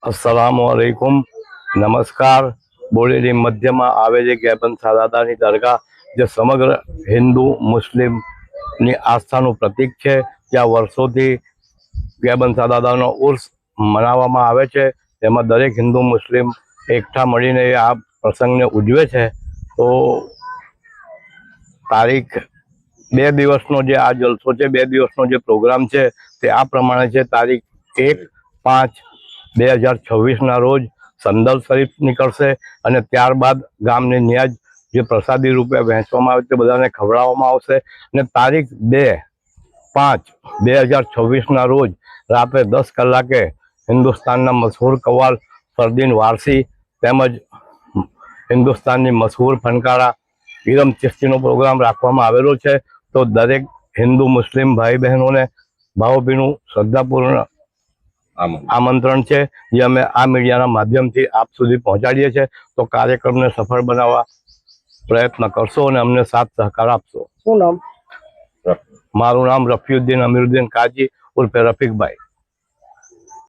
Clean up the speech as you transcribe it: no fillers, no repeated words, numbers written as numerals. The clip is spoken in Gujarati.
अस्सलामुअलैकुम नमस्कार। बोरेली मध्य में आवे गैबन सादादा दरगाह जो समग्र हिंदू मुस्लिम आस्थाનું प्रतीक है। ત્યાં વર્ષોથી ગેબન સાદાદાનો ઉર્સ મનાવવામાં આવે છે। તેમાં દરેક હિન્દુ મુસ્લિમ એકઠા મળીને આ પ્રસંગને ઉજવે છે। તો તારીખ 2 દિવસનો જે આ જલસો છે, 2 દિવસનો જે પ્રોગ્રામ છે તે આ પ્રમાણે છે। તારીખ 1-5-2026 રોજ સંદલ શરીફ નીકળશે અને ત્યારબાદ ગામની ન્યાજ જે પ્રસાદી રૂપે વહેંચવામાં આવે તે બધાને ખવડાવવામાં આવશે અને તારીખ 2-5-2026 રોજ રાત્રે 10 કલાકે હિન્દુસ્તાનના મશહૂર કવ્વાલ ફરદીન વારસી તેમજ હિન્દુસ્તાનની મશહૂર ફનકારા ઈરમ ચિશ્તીનો પ્રોગ્રામ રાખવામાં આવેલો છે। તો દરેક હિન્દુ મુસ્લિમ ભાઈ બહેનોને ભાવભીનું શ્રદ્ધાપૂર્ણ આમંત્રણ છે, જે અમે આ મીડિયાના માધ્યમથી આપ સુધી પહોંચાડીએ છીએ। તો કાર્યક્રમને સફળ બનાવવા પ્રયત્ન કરશો અને અમને સાથ સહકાર આપશો। શું નામ? મારું નામ રફીઉદ્દીન અમીરુદ્દીન કાજી ઉર્ફે રફીકભાઈ।